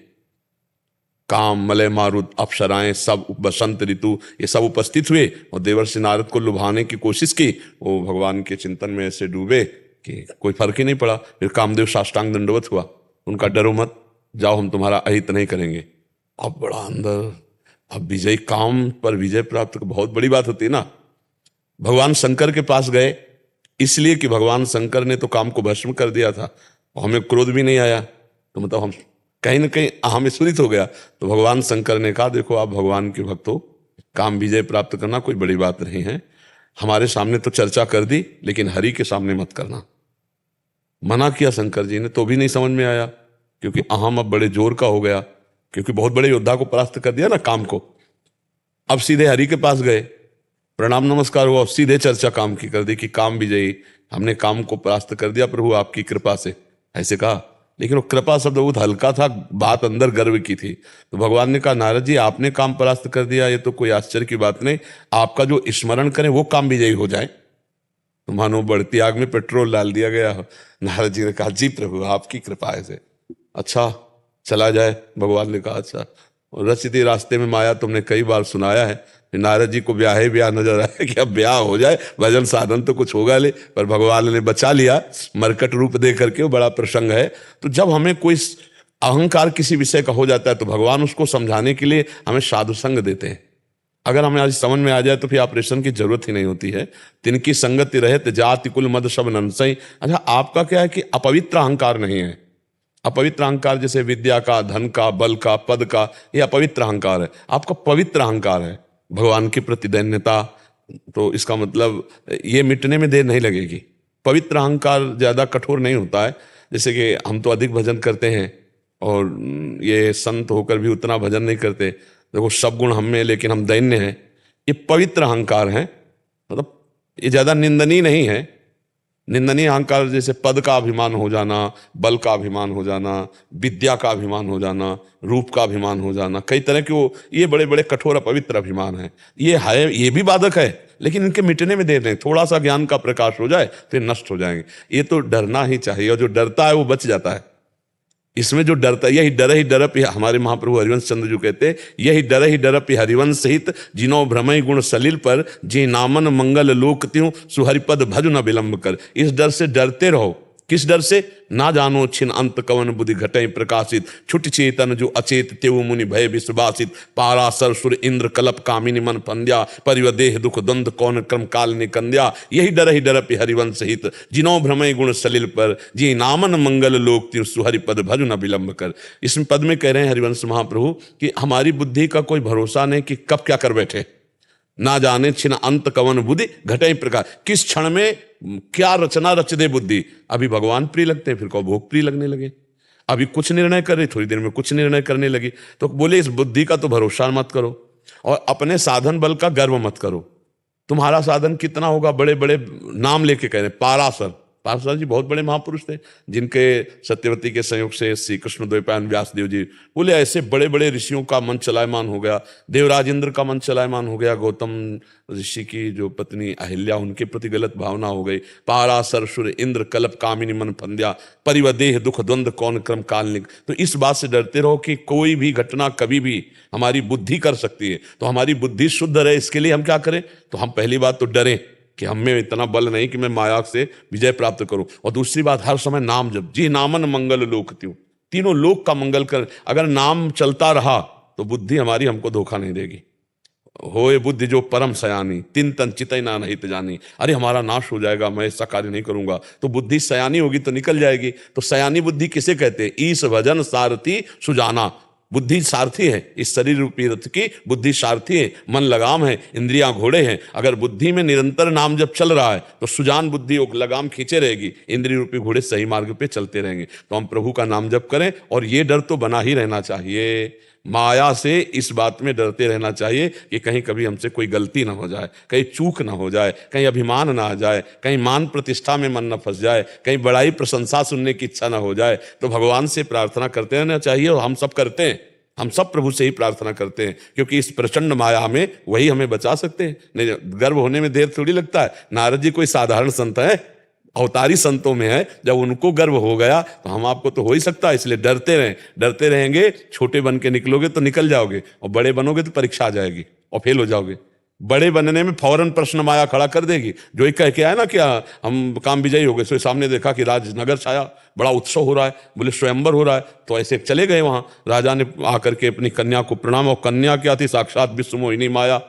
काम, मलय मारुत, अप्सराएं, सब बसंत ऋतु, ये सब उपस्थित हुए और देवर्षि नारद को लुभाने की कोशिश की। वो भगवान के चिंतन में ऐसे डूबे कि कोई फर्क ही नहीं पड़ा। फिर कामदेव साष्टांग दंडवत हुआ, उनका डरो मत, जाओ हम तुम्हारा अहित नहीं करेंगे। अब बड़ा अंदर, अब विजय, काम पर विजय प्राप्त बहुत बड़ी बात होती है ना। भगवान शंकर के पास गए इसलिए कि भगवान शंकर ने तो काम को भस्म कर दिया था और हमें क्रोध भी नहीं आया। तो मतलब हम कहीं ना कहीं अहम स्फुरित हो गया। तो भगवान शंकर ने कहा देखो आप भगवान के भक्त हो, काम विजय प्राप्त करना कोई बड़ी बात नहीं है। हमारे सामने तो चर्चा कर दी, लेकिन हरि के सामने मत करना। मना किया शंकर जी ने, तो भी नहीं समझ में आया, क्योंकि अहम अब बड़े जोर का हो गया, क्योंकि बहुत बड़े योद्धा को परास्त कर दिया ना काम को। अब सीधे हरि के पास गए, प्रणाम नमस्कार हुआ, सीधे चर्चा काम की कर दी कि काम विजयी, हमने काम को परास्त कर दिया प्रभु आपकी कृपा से। ऐसे कहा, लेकिन वो कृपा शब्द बहुत हल्का था, बात अंदर गर्व की थी। तो भगवान ने कहा नारद जी आपने काम परास्त कर दिया, ये तो कोई आश्चर्य की बात नहीं, आपका जो स्मरण करें वो काम विजयी हो जाए। तो मानो बढ़ती आग में पेट्रोल डाल दिया गया। नारद जी ने कहा जी प्रभु आपकी कृपा है से। अच्छा चला जाए। भगवान ने कहा अच्छा। और रचती रास्ते में माया तुमने कई बार सुनाया है, नारद जी को ब्याह नजर आया कि अब ब्याह हो जाए, भजन साधन तो कुछ होगा ले, पर भगवान ने बचा लिया मरकट रूप दे करके। वो बड़ा प्रसंग है। तो जब हमें कोई अहंकार किसी विषय का हो जाता है तो भगवान उसको समझाने के लिए हमें साधु संग देते हैं। अगर हमें आज समझ में आ जाए तो फिर ऑपरेशन की जरूरत ही नहीं होती है। तिनकी संगति रहे तो जाति कुल मद सब नंसई। अच्छा आपका क्या है कि अपवित्र अहंकार नहीं है। अपवित्र अहंकार जैसे विद्या का, धन का, बल का, पद का, ये अपवित्र अहंकार है। आपका पवित्र अहंकार है भगवान के प्रति दैन्यता। तो इसका मतलब ये मिटने में देर नहीं लगेगी। पवित्र अहंकार ज्यादा कठोर नहीं होता है। जैसे कि हम तो अधिक भजन करते हैं और ये संत होकर भी उतना भजन नहीं करते। देखो सब गुण हम में लेकिन हम दैन्य हैं। ये पवित्र अहंकार है, मतलब ये ज्यादा निंदनीय नहीं है। निंदनीय अहंकार जैसे पद का अभिमान हो जाना, बल का अभिमान हो जाना, विद्या का अभिमान हो जाना, रूप का अभिमान हो जाना, कई तरह के वो ये बड़े बड़े कठोर अपवित्र अभिमान है। ये भी बाधक है, लेकिन इनके मिटने में देर नहीं। थोड़ा सा ज्ञान का प्रकाश हो जाए फिर नष्ट हो जाएंगे। ये तो डरना ही चाहिए, और जो डरता है वो बच जाता है। इसमें जो डरता है, यही डर ही डरप, हमारे महाप्रभु हरिवंश चंद्र जी कहते, यही डर ही डरप हरिवंश सहित जिनो भ्रमय गुण सलिल पर, जे नामन मंगल लोक त्यों सुहरिपद भज न विलंब कर। इस डर से डरते रहो। किस डर से? ना जानो छिन अंत कवन बुद्धि घटय प्रकाशित, छुट चेतन जो अचेत तेऊ मुनि भय विश्वासित, पारासर सुर इंद्र कलप कामिनी मन फंद्या, परिवदेह दुख द्वंद कौन क्रम काल निकंद्या। यही डर ही डरप हरिवंश सहित जिनो भ्रमय गुण सलिल पर, जी नामन मंगल लोक त्यों सुहरिपद भज न विलंब कर। इसमें पद में कह रहे हैं हरिवंश महाप्रभु कि हमारी बुद्धि का कोई भरोसा नहीं कि कब क्या कर बैठे। ना जाने छिन अंत कवन बुद्धि घटे प्रकार, किस क्षण में क्या रचना रच दे बुद्धि। अभी भगवान प्रिय लगते हैं, फिर को भोग प्रिय लगने लगे। अभी कुछ निर्णय कर रही, थोड़ी देर में कुछ निर्णय करने लगी। तो बोले इस बुद्धि का तो भरोसा मत करो, और अपने साधन बल का गर्व मत करो। तुम्हारा साधन कितना होगा? बड़े बड़े नाम लेके कह रहे, पारासर जी बहुत बड़े महापुरुष थे, जिनके सत्यवती के संयोग से श्री कृष्ण द्वैपायन व्यासदेव जी बोले ऐसे बड़े बड़े ऋषियों का मन चलायमान हो गया। देवराज इंद्र का मन चलायमान हो गया। गौतम ऋषि की जो पत्नी अहिल्या, उनके प्रति गलत भावना हो गई। पारासर सुर इंद्र कलप कामिनी मन फंद्या, परिवदेह दुख द्वंद कौन क्रम कालनिक। तो इस बात से डरते रहो कि कोई भी घटना कभी भी हमारी बुद्धि कर सकती है। तो हमारी बुद्धि शुद्ध रहे, इसके लिए हम क्या करें? तो हम पहली बात तो डरें कि हम में इतना बल नहीं कि मैं माया से विजय प्राप्त करूं। और दूसरी बात, हर समय नाम जप, जी नामन मंगल लोक त्यों, तीनों लोक का मंगल कर। अगर नाम चलता रहा तो बुद्धि हमारी हमको धोखा नहीं देगी। होए बुद्धि जो परम सयानी, तिन तन चितई ना नहीं जानी। अरे हमारा नाश हो जाएगा, मैं ऐसा कार्य नहीं करूंगा। तो बुद्धि सयानी होगी तो निकल जाएगी। तो सयानी बुद्धि किसे कहते हैं? ईश भजन सारथी सुजाना। बुद्धि सारथी है, इस शरीर रूपी रथ की बुद्धि सारथी है। मन लगाम है, इंद्रियां घोड़े हैं। अगर बुद्धि में निरंतर नाम जब चल रहा है तो सुजान बुद्धि लगाम खींचे रहेगी, इंद्रिय रूपी घोड़े सही मार्ग पे चलते रहेंगे। तो हम प्रभु का नाम जप करें, और ये डर तो बना ही रहना चाहिए। माया से इस बात में डरते रहना चाहिए कि कहीं कभी हमसे कोई गलती ना हो जाए, कहीं चूक ना हो जाए, कहीं अभिमान ना आ जाए, कहीं मान प्रतिष्ठा में मन न फंस जाए, कहीं बड़ाई प्रशंसा सुनने की इच्छा ना हो जाए। तो भगवान से प्रार्थना करते रहना चाहिए, और हम सब करते हैं। हम सब प्रभु से ही प्रार्थना करते हैं, क्योंकि इस प्रचंड माया में वही हमें बचा सकते हैं। नहीं, गर्व होने में देर थोड़ी लगता है। नारद जी कोई साधारण संत है? अवतारी संतों में है। जब उनको गर्व हो गया तो हम आपको तो हो ही सकता है। इसलिए डरते रहें, डरते रहेंगे। छोटे बन के निकलोगे तो निकल जाओगे, और बड़े बनोगे तो परीक्षा आ जाएगी और फेल हो जाओगे। बड़े बनने में फौरन प्रश्न माया खड़ा कर देगी। जो एक कह के आया ना कि हम काम विजयी हो गए, सो सामने देखा कि राजनगर छाया, बड़ा उत्सव हो रहा है, बोले स्वयंवर हो रहा है। तो ऐसे चले गए वहां। राजा ने आकर के अपनी कन्या को प्रणाम, और कन्या क्या थी? साक्षात विश्व मोहिनी माया।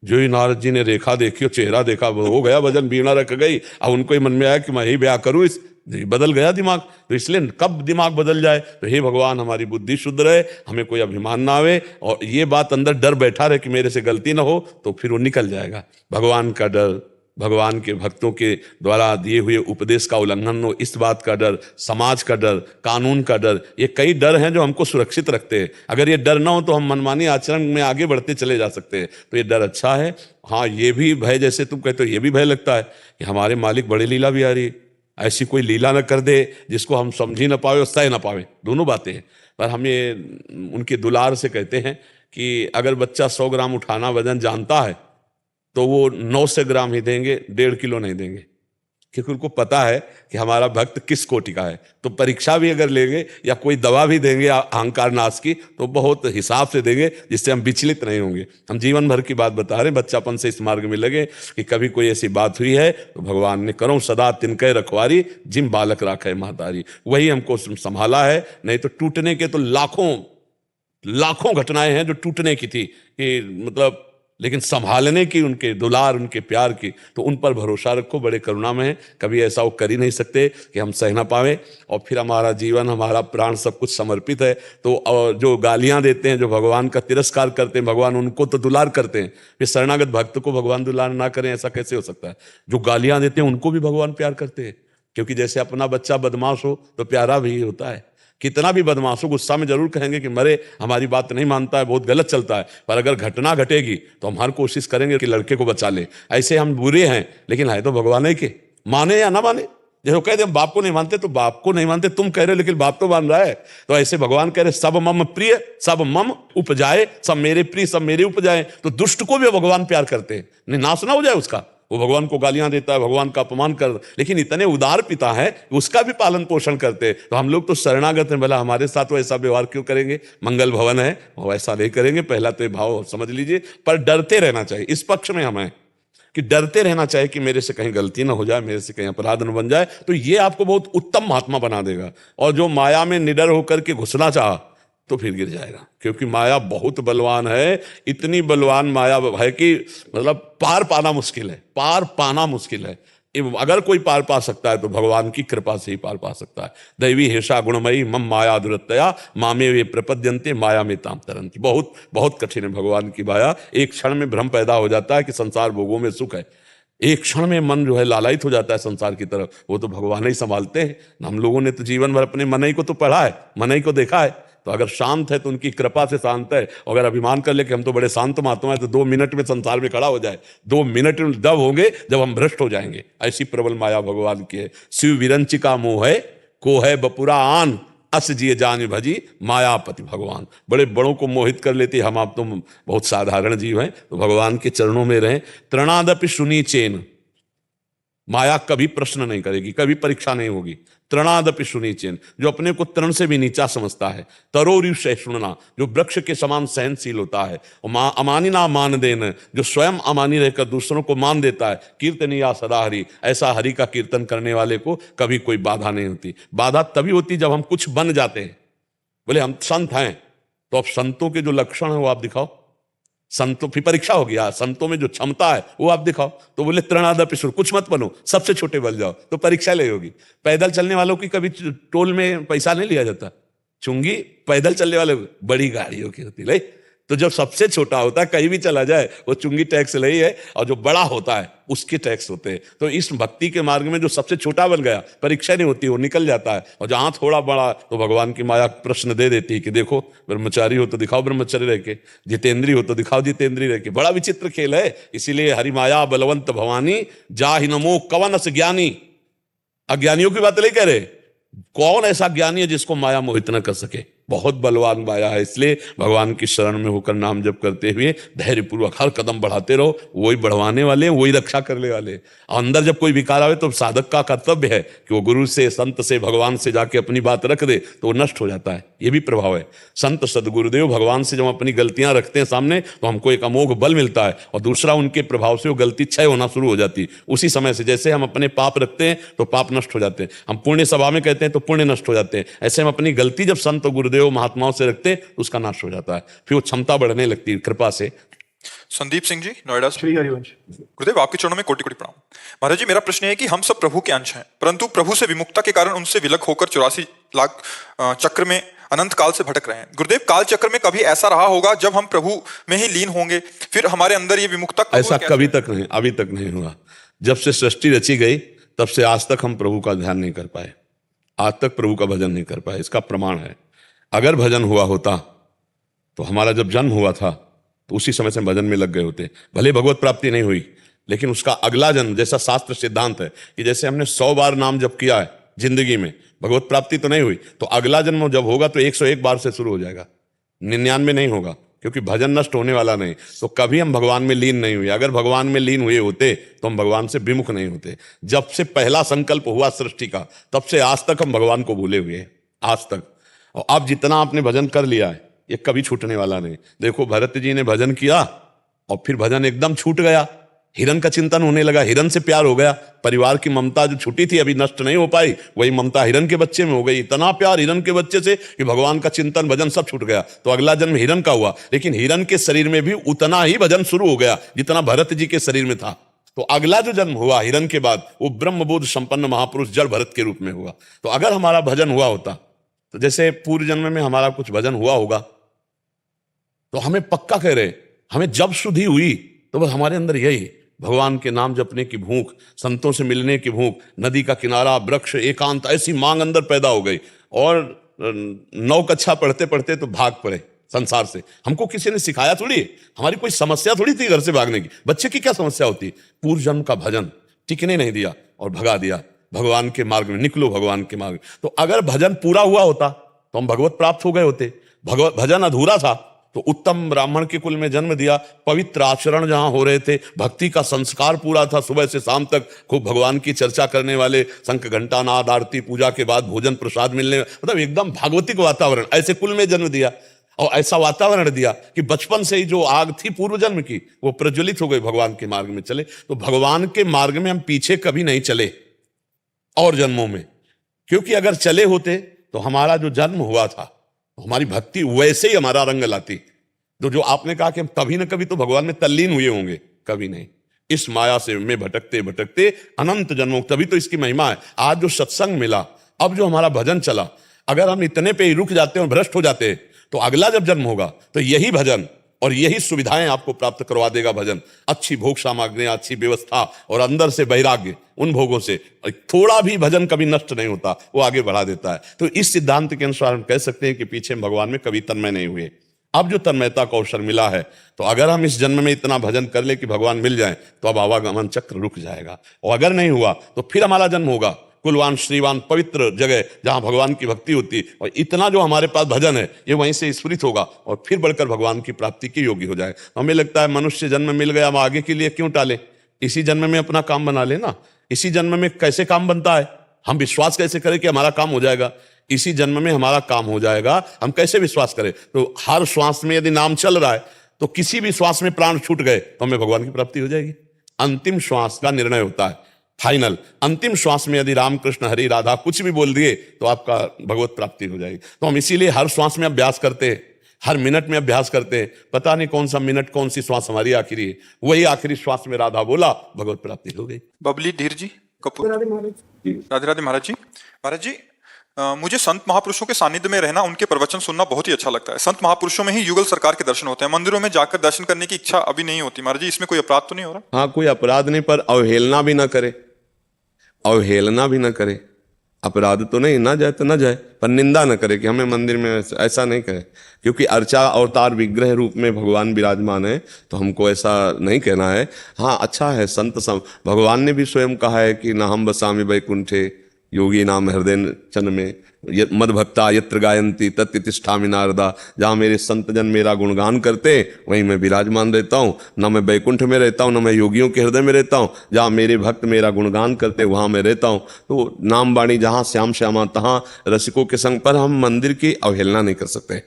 जो ही नारद जी ने रेखा देखी और चेहरा देखा, हो गया वजन, वीणा रख गई। अब उनको ही मन में आया कि मैं ही ब्याह करूं। इस बदल गया दिमाग। तो इसलिए कब दिमाग बदल जाए तो हे भगवान हमारी बुद्धि शुद्ध रहे, हमें कोई अभिमान ना आवे, और ये बात अंदर डर बैठा रहे कि मेरे से गलती ना हो, तो फिर वो निकल जाएगा। भगवान का डर, भगवान के भक्तों के द्वारा दिए हुए उपदेश का उल्लंघन हो, इस बात का डर, समाज का डर, कानून का डर, ये कई डर हैं जो हमको सुरक्षित रखते हैं। अगर ये डर ना हो तो हम मनमानी आचरण में आगे बढ़ते चले जा सकते हैं। तो ये डर अच्छा है। हाँ, ये भी भय, जैसे तुम कहते हो, ये भी भय लगता है कि हमारे मालिक बड़ी लीला बिहारी, ऐसी कोई लीला न कर दे जिसको हम समझ ही ना पावे और सह ना पावे, दोनों बातें हैं। पर हम ये उनके दुलार से कहते हैं कि अगर बच्चा 100 ग्राम उठाना वजन जानता है तो वो 900 ग्राम ही देंगे, 1.5 किलो नहीं देंगे, क्योंकि उनको पता है कि हमारा भक्त किस कोटि का है। तो परीक्षा भी अगर लेंगे या कोई दवा भी देंगे अहंकार नाश की, तो बहुत हिसाब से देंगे जिससे हम विचलित नहीं होंगे। हम जीवन भर की बात बता रहे हैं, बच्चापन से इस मार्ग में लगे कि कभी कोई ऐसी बात हुई है तो भगवान ने करो सदा तिनके रखवारी, जिम बालक राखे महतारी, वही हमको संभाला है। नहीं तो टूटने के तो लाखों घटनाएं हैं जो टूटने की थी कि मतलब, लेकिन संभालने की, उनके दुलार, उनके प्यार की, तो उन पर भरोसा रखो, बड़े करुणा में है। कभी ऐसा वो कर ही नहीं सकते कि हम सह ना पावे और फिर हमारा जीवन, हमारा प्राण सब कुछ समर्पित है। तो जो गालियां देते हैं, जो भगवान का तिरस्कार करते हैं, भगवान उनको तो दुलार करते हैं, फिर शरणागत भक्त को भगवान दुलार ना करें, ऐसा कैसे हो सकता है? जो गालियां देते हैं उनको भी भगवान प्यार करते हैं, क्योंकि जैसे अपना बच्चा बदमाश हो तो प्यारा भी होता है। कितना भी बदमाश हो, गुस्सा में जरूर कहेंगे कि मरे, हमारी बात नहीं मानता है, बहुत गलत चलता है, पर अगर घटना घटेगी तो हम हर कोशिश करेंगे कि लड़के को बचा ले। ऐसे हम बुरे हैं लेकिन है तो भगवान ही के, माने या ना माने। जैसे कह दे हम बाप को नहीं मानते, तो बाप को नहीं मानते तुम कह रहे हो, लेकिन बाप तो मान रहा है। तो ऐसे भगवान कह रहे सब मम प्रिय सब मम उपजाए, सब मेरे प्रिय सब मेरे उपजाए। तो दुष्ट को भी भगवान प्यार करते हैं, नहीं नाश ना हो जाए उसका। वो भगवान को गालियां देता है, भगवान का अपमान कर, लेकिन इतने उदार पिता है उसका भी पालन पोषण करते। तो हम लोग तो शरणागत हैं, भला हमारे साथ वो ऐसा व्यवहार क्यों करेंगे? मंगल भवन है, वो ऐसा नहीं करेंगे। पहला तो ये भाव समझ लीजिए, पर डरते रहना चाहिए। इस पक्ष में हमें कि डरते रहना चाहिए कि मेरे से कहीं गलती ना हो जाए, मेरे से कहीं अपराध न बन जाए। तो ये आपको बहुत उत्तम महात्मा बना देगा। और जो माया में निडर होकर के घुसना चाहा तो फिर गिर जाएगा, क्योंकि माया बहुत बलवान है। इतनी बलवान माया है कि मतलब पार पाना मुश्किल है, पार पाना मुश्किल है। अगर कोई पार पा सकता है तो भगवान की कृपा से ही पार पा सकता है। दैवी हेषा गुणमयी मम माया दुरत्तया मामे वे प्रपद्यन्ते माया में ताम तरन्ति। बहुत बहुत कठिन है भगवान की माया। एक क्षण में भ्रम पैदा हो जाता है कि संसार भोगों में सुख है, एक क्षण में मन जो है लालायित हो जाता है संसार की तरफ। वो तो भगवान ही संभालते हैं। हम लोगों ने तो जीवन भर अपने मन ही को तो पढ़ा है, मन ही को देखा है। तो अगर शांत है तो उनकी कृपा से शांत है। अगर अभिमान कर ले कि हम तो बड़े शांत महात्मा है, तो 2 मिनट में संसार में खड़ा हो जाए। 2 मिनट में दब होंगे जब हम भ्रष्ट हो जाएंगे। ऐसी प्रबल माया भगवान की है। शिव विरंचिका मोह है को है बपुरा आन, अस जिए जान भजी मायापति भगवान। बड़े बड़ों को मोहित कर लेती। हम आप तो बहुत साधारण जीव हैं, तो भगवान के चरणों में रहें। तृणादपि सुनी चेन, माया कभी प्रश्न नहीं करेगी, कभी परीक्षा नहीं होगी। तृणादपि सुनीचेन, जो अपने को तृण से भी नीचा समझता है। तरोरिव सहिष्णुना, जो वृक्ष के समान सहनशील होता है। और अमानिना मान देन, जो स्वयं अमानी रहकर दूसरों को मान देता है। कीर्तनिया सदा हरि, ऐसा हरि का कीर्तन करने वाले को कभी कोई बाधा नहीं होती। बाधा तभी होती जब हम कुछ बन जाते हैं। बोले हम संत हैं, तो अब संतों के जो लक्षण है वो आप दिखाओ। संतों की परीक्षा हो गया, संतों में जो क्षमता है वो आप दिखाओ। तो बोले तृणादपि सुर, कुछ मत बनो, सबसे छोटे बन जाओ, तो परीक्षा ले होगी। पैदल चलने वालों की कभी टोल में पैसा नहीं लिया जाता। चुंगी पैदल चलने वाले बड़ी गाड़ियों की होती है। तो जब सबसे छोटा होता है, कहीं भी चला जाए वो चुंगी टैक्स नहीं है, और जो बड़ा होता है उसके टैक्स होते हैं। तो इस भक्ति के मार्ग में जो सबसे छोटा बन गया, परीक्षा नहीं होती, वो निकल जाता है। और जहां थोड़ा बड़ा तो भगवान की माया प्रश्न दे देती है कि देखो ब्रह्मचारी हो तो दिखाओ ब्रह्मचर्य रह के, जितेंद्री हो तो दिखाओ जितेंद्री रह के। बड़ा विचित्र खेल है। इसीलिए हरि माया बलवंत भवानी जाहि नमो कवन अस ज्ञानी। अज्ञानियों की बात नहीं कह रहे, कौन ऐसा ज्ञानी है जिसको माया मोहित न कर सके। बहुत बलवान माया है। इसलिए भगवान की शरण में होकर नाम जप करते हुए धैर्यपूर्वक हर कदम बढ़ाते रहो। वही बढ़वाने वाले, वही रक्षा करने वाले। अंदर जब कोई विकार आवे तो साधक का कर्तव्य है कि वो गुरु से, संत से, भगवान से जाके अपनी बात रख दे, तो वो नष्ट हो जाता है। ये भी प्रभाव है। संत सदगुरुदेव भगवान से जब अपनी गलतियां रखते हैं सामने, तो हमको एक अमोघ बल मिलता है। और दूसरा, उनके प्रभाव से वो गलती क्षय होना शुरू हो जाती है उसी समय से। जैसे हम अपने पाप रखते हैं तो पाप नष्ट हो जाते हैं, हम पुण्य सभा में कहते हैं तो पुण्य नष्ट हो जाते हैं। ऐसे हम अपनी गलती जब संत गुरुदेव महात्माओं से रखते हैं तो उसका नाश हो जाता है, फिर वो क्षमता बढ़ने लगती है कृपा से। संदीप सिंह जी, नोएडा से। श्री हरिवंश। गुरुदेव, आपके चरणों में कोटि कोटि प्रणाम। महाराज जी, मेरा प्रश्न है कि हम सब प्रभु के अंश हैं, परंतु प्रभु से विमुक्ता के कारण उनसे विलग होकर 84 लाख चक्र में अनंत काल से भटक रहे हैं। गुरुदेव, काल चक्र में कभी ऐसा रहा होगा जब हम प्रभु में ही लीन होंगे, फिर हमारे अंदर ये विमुक्ता? ऐसा कभी तक नहीं, अभी तक नहीं हुआ। जब से सृष्टि रची गई तब से आज तक हम प्रभु का ध्यान नहीं कर पाए, आज तक प्रभु का भजन नहीं कर पाए। इसका प्रमाण है, अगर भजन हुआ होता तो हमारा जब जन्म हुआ था तो उसी समय से भजन में लग गए होते। भले भगवत प्राप्ति नहीं हुई, लेकिन उसका अगला जन्म, जैसा शास्त्र सिद्धांत है कि जैसे हमने 100 बार नाम जप किया है जिंदगी में, भगवत प्राप्ति तो नहीं हुई, तो अगला जन्म जब होगा तो 101 बार से शुरू हो जाएगा, 99 नहीं होगा, क्योंकि भजन नष्ट होने वाला नहीं। तो कभी हम भगवान में लीन नहीं हुए। अगर भगवान में लीन हुए होते तो हम भगवान से विमुख नहीं होते। जब से पहला संकल्प हुआ सृष्टि का, तब से आज तक हम भगवान को भूले हुए हैं, आज तक। और अब जितना आपने भजन कर लिया है ये कभी छूटने वाला नहीं। देखो भरत जी ने भजन किया और फिर भजन एकदम छूट गया, हिरन का चिंतन होने लगा, हिरन से प्यार हो गया, परिवार की ममता जो छुटी थी अभी नष्ट नहीं हो पाई, वही ममता हिरन के बच्चे में हो गई। इतना प्यार हिरन के बच्चे से कि भगवान का चिंतन भजन सब छूट गया। तो अगला जन्म हिरन का हुआ, लेकिन हिरन के शरीर में भी उतना ही भजन शुरू हो गया जितना भरत जी के शरीर में था। तो अगला जो जन्म हुआ हिरन के बाद, वो ब्रह्मबोध संपन्न महापुरुष जड़ भरत के रूप में हुआ। तो अगर हमारा भजन हुआ होता, तो जैसे पूर्व जन्म में हमारा कुछ भजन हुआ होगा, तो हमें पक्का कह रहे, हमें जब शुद्धि हुई तो बस हमारे अंदर यही भगवान के नाम जपने की भूख, संतों से मिलने की भूख, नदी का किनारा, वृक्ष, एकांत, ऐसी मांग अंदर पैदा हो गई। और 9 कक्षा पढ़ते पढ़ते तो भाग पड़े संसार से। हमको किसी ने सिखाया थोड़ी, हमारी कोई समस्या थोड़ी थी घर से भागने की। बच्चे की क्या समस्या होती? पूर्व जन्म का भजन टिकने नहीं दिया और भगा दिया भगवान के मार्ग में। निकलो भगवान के मार्ग में। तो अगर भजन पूरा हुआ होता तो हम भगवत प्राप्त हो गए होते। भजन अधूरा था तो उत्तम ब्राह्मण के कुल में जन्म दिया, पवित्र आचरण जहां हो रहे थे, भक्ति का संस्कार पूरा था, सुबह से शाम तक खूब भगवान की चर्चा करने वाले, शंख घंटा नाद, आरती पूजा के बाद भोजन प्रसाद मिलने, मतलब एकदम भागवतिक वातावरण, ऐसे कुल में जन्म दिया और ऐसा वातावरण दिया कि बचपन से ही जो आग थी पूर्व जन्म की वो प्रज्वलित हो गई, भगवान के मार्ग में चले। तो भगवान के मार्ग में हम पीछे कभी नहीं चले और जन्मों में, क्योंकि अगर चले होते तो हमारा जो जन्म हुआ था हमारी भक्ति वैसे ही हमारा रंग लाती। तो जो आपने कहा कि हम कभी ना कभी तो भगवान में तल्लीन हुए होंगे, कभी नहीं। इस माया से में भटकते भटकते अनंत जन्मों, तभी तो इसकी महिमा है। आज जो सत्संग मिला, अब जो हमारा भजन चला, अगर हम इतने पे ही रुक जाते और भ्रष्ट हो जाते तो अगला जब जन्म होगा तो यही भजन और यही सुविधाएं आपको प्राप्त करवा देगा भजन। अच्छी भोग सामग्री, अच्छी व्यवस्था और अंदर से वैराग्य, उन भोगों से थोड़ा भी भजन कभी नष्ट नहीं होता, वो आगे बढ़ा देता है। तो इस सिद्धांत के अनुसार हम कह सकते हैं कि पीछे भगवान में कभी तन्मय नहीं हुए। अब जो तन्मयता का अवसर मिला है, तो अगर हम इस जन्म में इतना भजन कर ले कि भगवान मिल जाए तो अब आवागमन चक्र रुक जाएगा। और अगर नहीं हुआ तो फिर हमारा जन्म होगा कुलवान श्रीवान पवित्र जगह जहां भगवान की भक्ति होती, और इतना जो हमारे पास भजन है ये वहीं से स्फुरित होगा और फिर बढ़कर भगवान की प्राप्ति के योग्य हो जाए। हमें लगता है मनुष्य जन्म मिल गया, हम आगे के लिए क्यों टाले, इसी जन्म में अपना काम बना लेना। इसी जन्म में कैसे काम बनता है, हम विश्वास कैसे करें कि हमारा काम हो जाएगा? इसी जन्म में हमारा काम हो जाएगा, हम कैसे विश्वास करें? तो हर श्वास में यदि नाम चल रहा है तो किसी भी श्वास में प्राण छूट गए तो हमें भगवान की प्राप्ति हो जाएगी। अंतिम श्वास का निर्णय होता है, फाइनल। अंतिम श्वास में यदि राम कृष्ण हरि राधा कुछ भी बोल दिए तो आपका भगवत प्राप्ति हो जाएगी। तो हम इसीलिए हर श्वास में अभ्यास करते हैं, हर मिनट में अभ्यास करते हैं। पता नहीं कौन सा मिनट, कौन सी श्वास हमारी आखिरी है, वही आखिरी श्वास में राधा बोला, भगवत प्राप्ति हो गई। बबली धीर जी कपूर। राधे राधे महाराज जी। महाराज जी, मुझे संत महापुरुषों के सानिध्य में रहना, उनके प्रवचन सुनना बहुत ही अच्छा लगता है। संत महापुरुषों में ही युगल सरकार के दर्शन होते हैं, मंदिरों में जाकर दर्शन करने की इच्छा अभी नहीं होती। महाराज जी, इसमें कोई अपराध तो नहीं हो रहा? हाँ, कोई अपराध नहीं, पर अवहेलना भी ना करे, अवहेलना भी ना करे। अपराध तो नहीं, ना जाए तो ना जाए, पर निंदा न करे कि हमें मंदिर में ऐसा नहीं करे, क्योंकि अर्चा अवतार विग्रह रूप में भगवान विराजमान है, तो हमको ऐसा नहीं कहना है। हाँ, अच्छा है संत भगवान ने भी स्वयं कहा है कि ना हम बसामि वैकुंठे योगी नाम हृदय चन में मद भक्ता यत्र गायंती तत् तिष्ठामि नारदा। जहाँ मेरे संत जन मेरा गुणगान करते वहीं मैं विराजमान रहता हूँ। न मैं बैकुंठ में रहता हूँ, न मैं योगियों के हृदय में रहता हूँ। जहाँ मेरे भक्त मेरा गुणगान करते वहाँ मैं रहता हूँ। तो नाम वाणी जहाँ श्याम श्यामा तहाँ रसिकों के संग। पर हम मंदिर की अवहेलना नहीं कर सकते,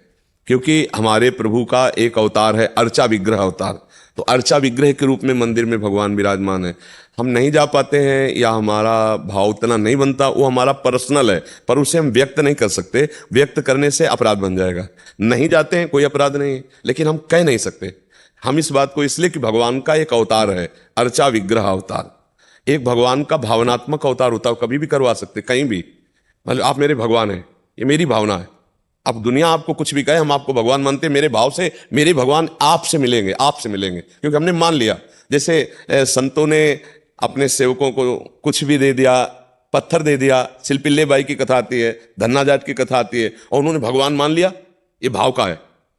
क्योंकि हमारे प्रभु का एक अवतार है अर्चा विग्रह अवतार। तो अर्चा विग्रह के रूप में मंदिर में भगवान विराजमान है। हम नहीं जा पाते हैं या हमारा भाव उतना नहीं बनता, वो हमारा पर्सनल है, पर उसे हम व्यक्त नहीं कर सकते। व्यक्त करने से अपराध बन जाएगा। नहीं जाते हैं, कोई अपराध नहीं है, लेकिन हम कह नहीं सकते। हम इस बात को इसलिए कि भगवान का एक अवतार है अर्चा विग्रह अवतार। एक भगवान का भावनात्मक अवतार होता है, कभी भी करवा सकते, कहीं भी। मतलब आप मेरे भगवान हैं, ये मेरी भावना है। अब दुनिया आपको कुछ भी कहे, हम आपको भगवान मानते, मेरे भाव से मेरे भगवान आपसे मिलेंगे, आपसे मिलेंगे, क्योंकि हमने मान लिया। जैसे संतों ने अपने सेवकों को कुछ भी दे दिया, पत्थर दे दिया। सिलपिल्ले बाई की कथा आती है, धन्ना जाट की कथा आती है, और उन्होंने भगवान मान लिया। ये भाव का है,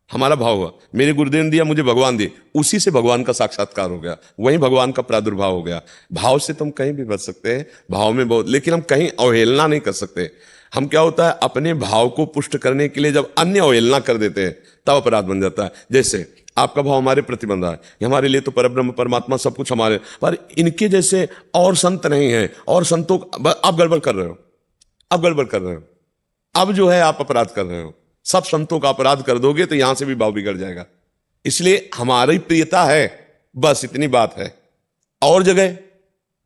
हमारा भाव हुआ, मेरे गुरुदेव ने दिया, मुझे भगवान दिए, उसी से भगवान का साक्षात्कार हो गया, वहीं भगवान का प्रादुर्भाव हो गया। भाव से तुम कहीं भी बच सकते हैं, भाव में बहुत, लेकिन हम कहीं अवहेलना नहीं कर सकते। हम क्या होता है, अपने भाव को पुष्ट करने के लिए जब अन्य अवहेलना कर देते हैं तब अपराध बन जाता है। जैसे आपका भाव हमारे प्रति बन रहा है, ये हमारे लिए तो परब्रह्म परमात्मा सब कुछ हमारे, पर इनके जैसे और संत नहीं है, और संतों आप गड़बड़ कर रहे हो, आप गड़बड़ कर रहे हो, अब जो है आप अपराध कर रहे हो। सब संतों का अपराध कर दोगे तो यहां से भी भाव बिगड़ जाएगा। इसलिए हमारी प्रियता है, बस इतनी बात है। और जगह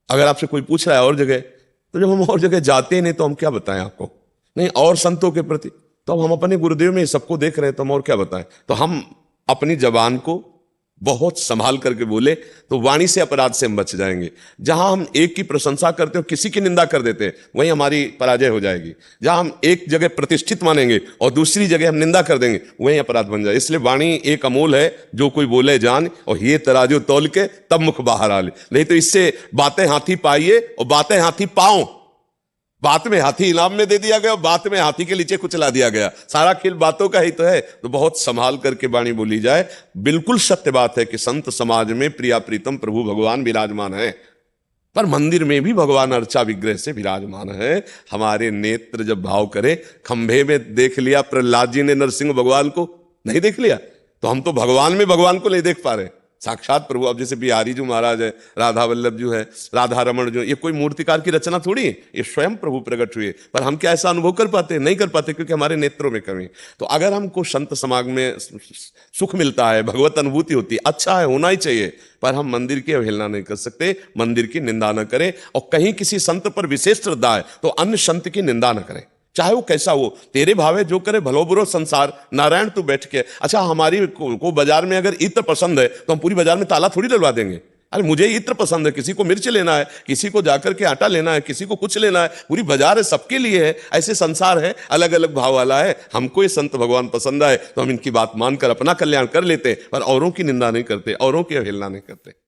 अगर आपसे कोई पूछ रहा है और जगह, तो जब हम और जगह जाते नहीं तो हम क्या बताएं आपको, नहीं और संतों के प्रति, तो हम अपने गुरुदेव में सबको देख रहे हैं तो हम और क्या बताएं। तो हम अपनी जबान को बहुत संभाल करके बोले तो वाणी से अपराध से हम बच जाएंगे। जहां हम एक की प्रशंसा करते हो, किसी की निंदा कर देते हैं, वहीं हमारी पराजय हो जाएगी। जहां हम एक जगह प्रतिष्ठित मानेंगे और दूसरी जगह हम निंदा कर देंगे, वहीं अपराध बन जाए। इसलिए वाणी एक अमोल है, जो कोई बोले जान, और ये तराजू तौल के तब मुख बाहर आ ले, नहीं तो इससे बातें हाथी पाइए और बातें हाथी पाओ। बात में हाथी इनाम में दे दिया गया और बात में हाथी के नीचे कुचला दिया गया। सारा खेल बातों का ही तो है। तो बहुत संभाल करके वाणी बोली जाए। बिल्कुल सत्य बात है कि संत समाज में प्रिया प्रीतम प्रभु भगवान विराजमान है, पर मंदिर में भी भगवान अर्चा विग्रह से विराजमान है। हमारे नेत्र जब भाव करे, खंभे में देख लिया प्रहलाद जी ने नरसिंह भगवान को, नहीं देख लिया, तो हम तो भगवान में भगवान को नहीं देख पा रहे, साक्षात प्रभु। अब जैसे बिहारी जो महाराज है, राधा वल्लभ जो है, राधा रमण जो, ये कोई मूर्तिकार की रचना थोड़ी है, ये स्वयं प्रभु प्रकट हुए। पर हम क्या ऐसा अनुभव कर पाते? नहीं कर पाते, क्योंकि हमारे नेत्रों में कमी। तो अगर हमको संत समाज में सुख मिलता है, भगवत अनुभूति होती है, अच्छा है, होना ही चाहिए, पर हम मंदिर की अवहेलना नहीं कर सकते, मंदिर की निंदा न करें। और कहीं किसी संत पर विशेष श्रद्धा है तो अन्य संत की निंदा न करें, चाहे वो कैसा हो। तेरे भावे जो करे भलो बुरो संसार, नारायण तू बैठ के। अच्छा, हमारी को बाजार में अगर इत्र पसंद है तो हम पूरी बाजार में ताला थोड़ी डलवा देंगे। अरे मुझे इत्र पसंद है, किसी को मिर्च लेना है, किसी को जाकर के आटा लेना है, किसी को कुछ लेना है, पूरी बाजार है, सबके लिए है। ऐसे संसार है, अलग अलग भाव वाला है। हमको ये संत भगवान पसंद आए तो हम इनकी बात मानकर अपना कल्याण कर लेते, पर औरों की निंदा नहीं करते, औरों की अवहेलना नहीं करते।